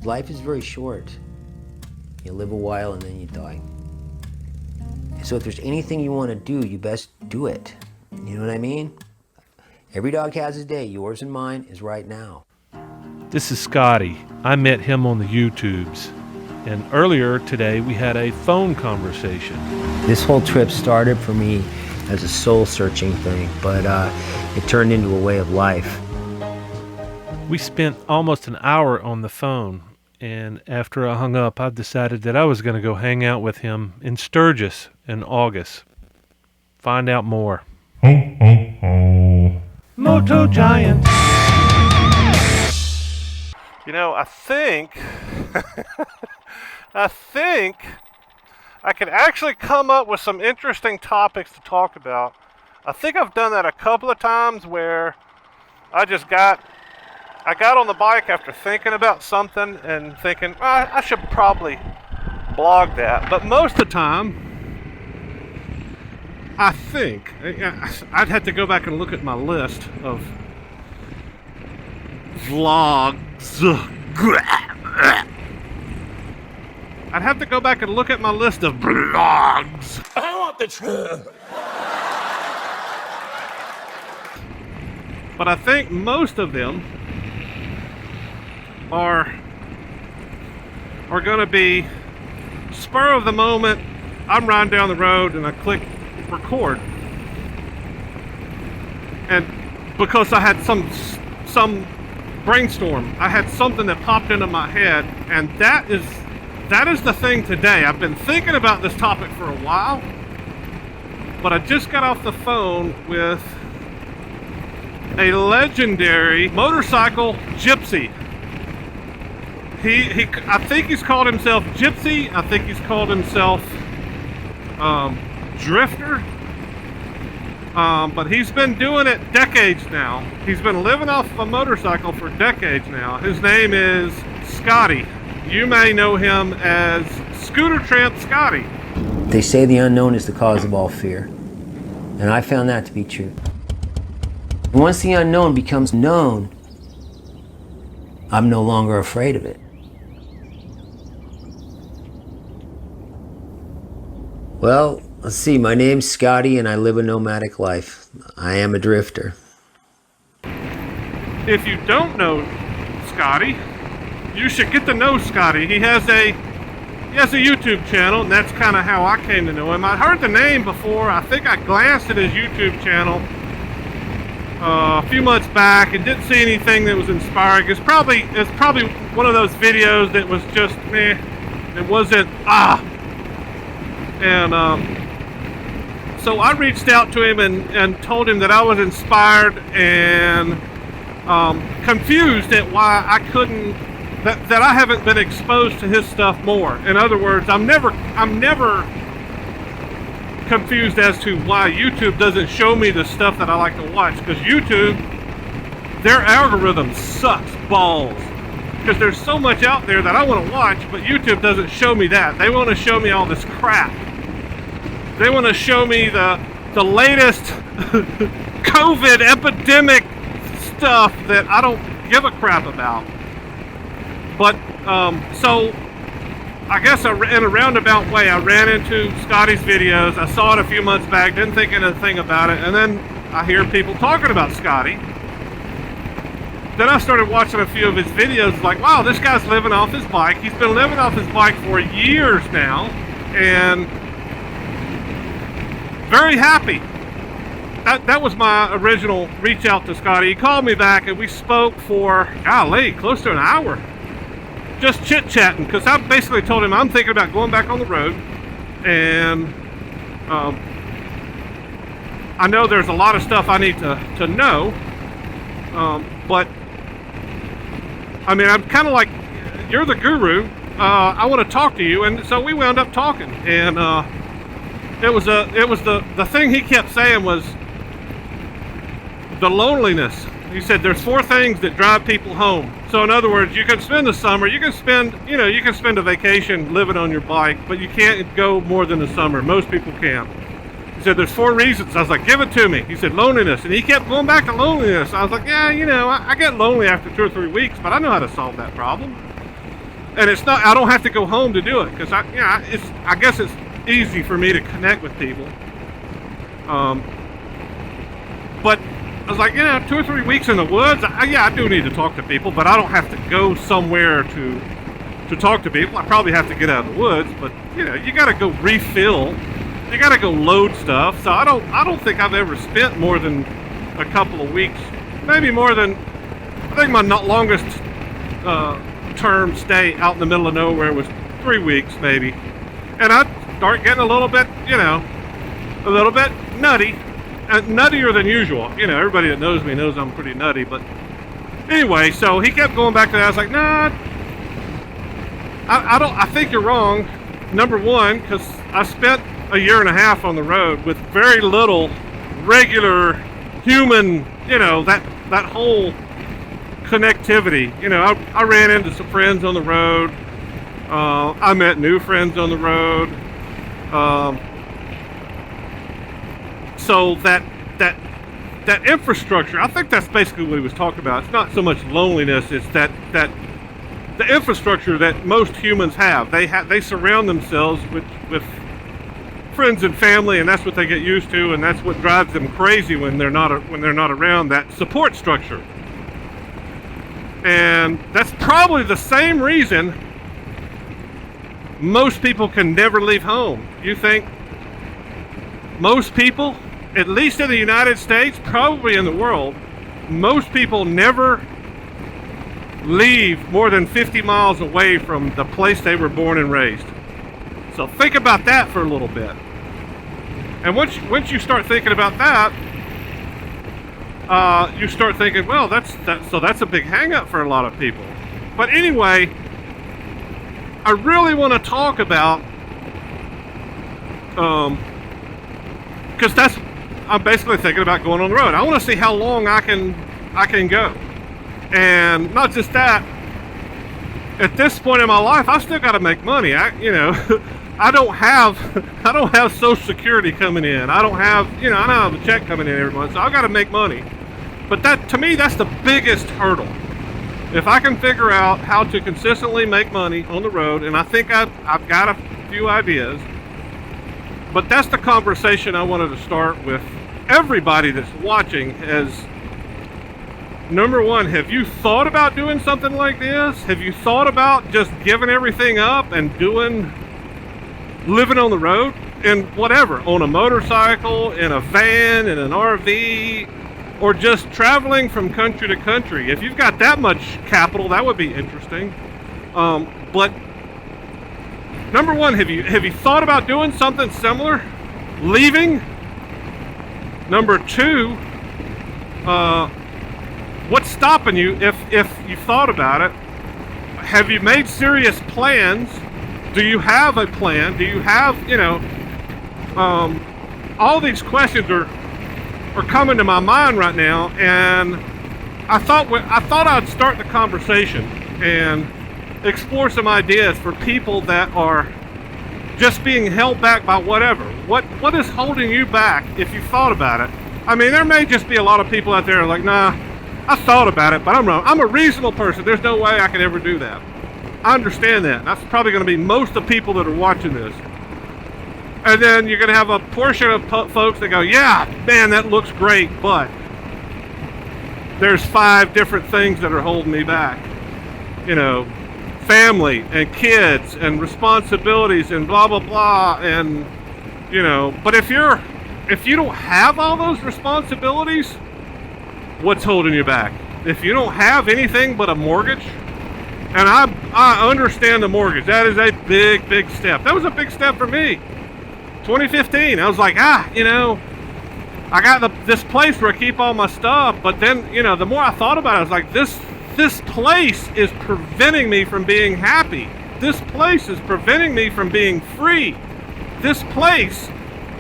Life is very short. You live a while and then you die. So if there's anything you want to do, you best do it. You know what I mean? Every dog has his day. Yours and mine is right now. This is Scotty. I met him on the YouTubes. And earlier today, we had a phone conversation. This whole trip started for me as a soul-searching thing, but it turned into a way of life. We spent almost an hour on the phone, and after I hung up, I decided that I was going to go hang out with him in Sturgis in August. Find out more. Moto Giant. You know, I think I could actually come up with some interesting topics to talk about. I think I've done that a couple of times where I got on the bike after thinking about something and thinking, well, I should probably blog that. But most of the time, I think I'd have to go back and look at my list of vlogs. I'd have to go back and look at my list of blogs. I want the truth. But I think most of them are going to be spur of the moment. I'm riding down the road and I click record, and because I had some brainstorm, I had something that popped into my head, and that is the thing today. I've been thinking about this topic for a while, but I just got off the phone with a legendary motorcycle gypsy. I think he's called himself Gypsy. I think he's called himself Drifter. But he's been doing it decades now. He's been living off a motorcycle for decades now. His name is Scotty. You may know him as Tramp Scotty. They say the unknown is the cause of all fear. And I found that to be true. Once the unknown becomes known, I'm no longer afraid of it. Well, let's see. My name's Scotty and I live a nomadic life. I am a drifter. If you don't know Scotty, you should get to know Scotty. He has a YouTube channel, and that's kind of how I came to know him. I heard the name before. I think I glanced at his YouTube channel a few months back and didn't see anything that was inspiring. It's probably one of those videos that was just meh. It wasn't and so I reached out to him and told him that I was inspired and confused at why I couldn't, that I haven't been exposed to his stuff more. In other words, I'm never confused as to why YouTube doesn't show me the stuff that I like to watch, because YouTube, their algorithm sucks balls, because there's so much out there that I want to watch, but YouTube doesn't show me that. They want to show me all this crap. They want to show me the latest COVID epidemic stuff that I don't give a crap about. But so I guess in a roundabout way, I ran into Scotty's videos. I saw it a few months back, didn't think anything about it, and then I hear people talking about Scotty. Then I started watching a few of his videos, like, wow, this guy's living off his bike. He's been living off his bike for years now, and very happy. That was my original reach out to Scotty. He called me back and we spoke for, golly, close to an hour. Just chit-chatting, because I basically told him I'm thinking about going back on the road, and I know there's a lot of stuff I need to know, but I mean, I'm kind of like, you're the guru, I want to talk to you, and so we wound up talking, and it was the thing he kept saying was the loneliness. He said there's 4 things that drive people home. So in other words, you can spend the summer, you can spend a vacation living on your bike, but you can't go more than the summer. Most people can't. He said there's 4 reasons. I was like, give it to me. He said loneliness, and he kept going back to loneliness. I was like, yeah, I get lonely after 2 or 3 weeks, but I know how to solve that problem. And it's not, I don't have to go home to do it, because I guess it's easy for me to connect with people. But I was like, 2 or 3 weeks in the woods, I do need to talk to people, but I don't have to go somewhere to talk to people. I probably have to get out of the woods, but you got to go refill. You got to go load stuff. So I don't think I've ever spent more than a couple of weeks, maybe more than, I think my longest term stay out in the middle of nowhere was 3 weeks maybe. And I start getting a little bit, nutty. Nuttier than usual. Everybody that knows me knows I'm pretty nutty. But anyway, so he kept going back to that. I was like, nah, I think you're wrong. Number one, because I spent a year and a half on the road with very little regular human, that whole connectivity. I ran into some friends on the road. I met new friends on the road. So that infrastructure, I think that's basically what he was talking about. It's not so much loneliness, it's that the infrastructure that most humans have. They surround themselves with friends and family, and that's what they get used to, and that's what drives them crazy when they're not around that support structure. And that's probably the same reason most people can never leave home. You think most people, at least in the United States, probably in the world, most people never leave more than 50 miles away from the place they were born and raised. So think about that for a little bit. And once you start thinking about that, you start thinking, well, that's a big hang-up for a lot of people. But anyway, I really want to talk about, because I'm basically thinking about going on the road. I want to see how long I can go. And not just that, at this point in my life, I still got to make money. I don't have Social Security coming in. I don't have a check coming in every month. So I've got to make money. But that, to me, that's the biggest hurdle. If I can figure out how to consistently make money on the road, and I think I've got a few ideas, but that's the conversation I wanted to start with everybody that's watching. As number one, have you thought about doing something like this? Have you thought about just giving everything up and living on the road in whatever, on a motorcycle, in a van, in an RV, or just traveling from country to country? If you've got that much capital, that would be interesting. But number one, have you thought about doing something similar? Leaving? Number two, what's stopping you if you've thought about it? Have you made serious plans? Do you have a plan? Do you have, all these questions are coming to my mind right now, and I thought I'd start the conversation and explore some ideas for people that are just being held back by whatever. What is holding you back if you thought about it? I mean, there may just be a lot of people out there like, nah, I thought about it, but I'm wrong. I'm a reasonable person. There's no way I could ever do that. I understand that. That's probably going to be most of the people that are watching this. And then you're going to have a portion of folks that go, yeah, man, that looks great, but there's 5 different things that are holding me back. Family and kids and responsibilities and blah, blah, blah. And, but if you don't have all those responsibilities, what's holding you back? If you don't have anything but a mortgage, and I understand the mortgage, that is a big, big step. That was a big step for me. 2015, I was like, I got this place where I keep all my stuff, but then, the more I thought about it, I was like, this place is preventing me from being happy. This place is preventing me from being free. This place,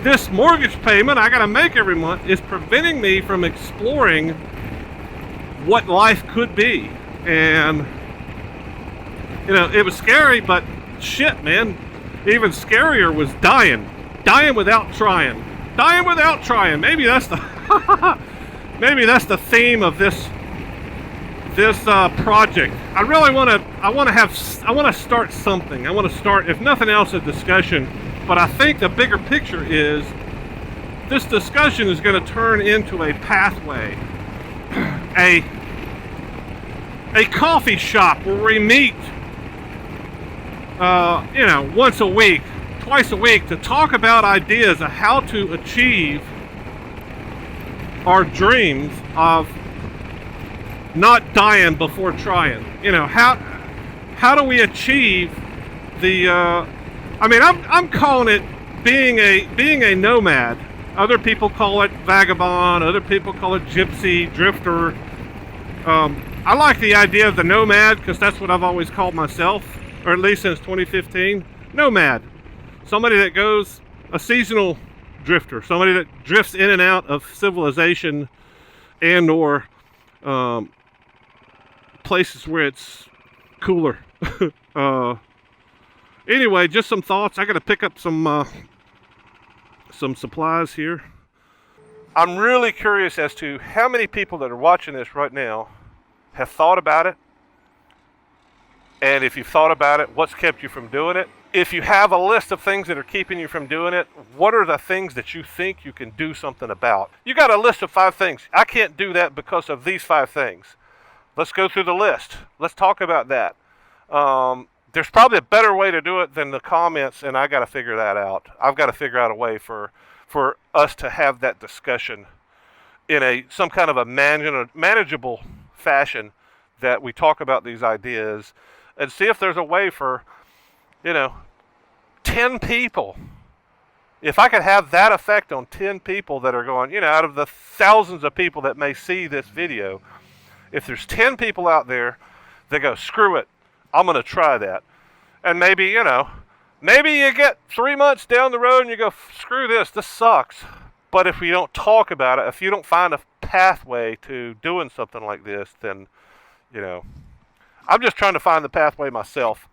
this mortgage payment I gotta make every month is preventing me from exploring what life could be. And, it was scary, but shit, man, even scarier was dying without trying. Dying without trying. Maybe that's the maybe that's the theme of this project. I really want to start something. I want to start, if nothing else, a discussion. But I think the bigger picture is this discussion is going to turn into a pathway, a coffee shop where we meet, once a week, twice a week, to talk about ideas of how to achieve our dreams of not dying before trying. How do we achieve the? I'm calling it being a nomad. Other people call it vagabond. Other people call it gypsy, drifter. I like the idea of the nomad because that's what I've always called myself, or at least since 2015. Nomad, somebody that goes, a seasonal drifter, somebody that drifts in and out of civilization and or places where it's cooler. Anyway, just some thoughts. I got to pick up some supplies here. I'm really curious as to how many people that are watching this right now have thought about it. And if you've thought about it, what's kept you from doing it? If you have a list of things that are keeping you from doing it, what are the things that you think you can do something about? You got a list of 5 things. I can't do that because of these 5 things. Let's go through the list. Let's talk about that. There's probably a better way to do it than the comments, and I got to figure that out. I've got to figure out a way for us to have that discussion in some kind of a manageable fashion, that we talk about these ideas and see if there's a way for, 10 people. If I could have that effect on 10 people that are going, out of the thousands of people that may see this video, if there's 10 people out there that go, screw it, I'm going to try that. And maybe, maybe you get 3 months down the road and you go, screw this sucks. But if we don't talk about it, if you don't find a pathway to doing something like this, then, I'm just trying to find the pathway myself.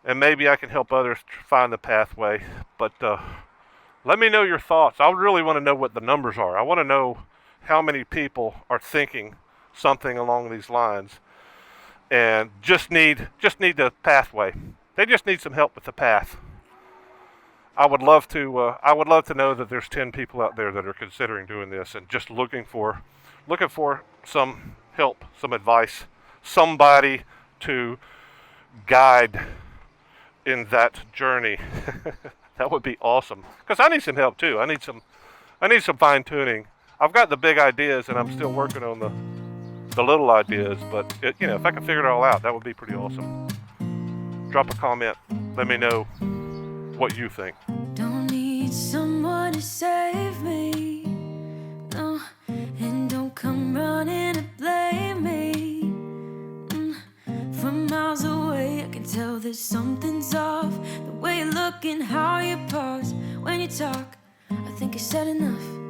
And maybe I can help others find the pathway. But let me know your thoughts. I really want to know what the numbers are. I want to know how many people are thinking something along these lines and just need the pathway. They just need some help with the path. I would love to know that there's 10 people out there that are considering doing this and just looking for some help, some advice, somebody to guide in that journey. That would be awesome. Because I need some help too. I need some fine tuning. I've got the big ideas and I'm still working on the little ideas, but if I can figure it all out, that would be pretty awesome. Drop a comment. Let me know what you think. Don't need someone to save me, no, and don't come running to blame me. From miles away I can tell that something's off. The way you look and how you pause when you talk, I think I said enough.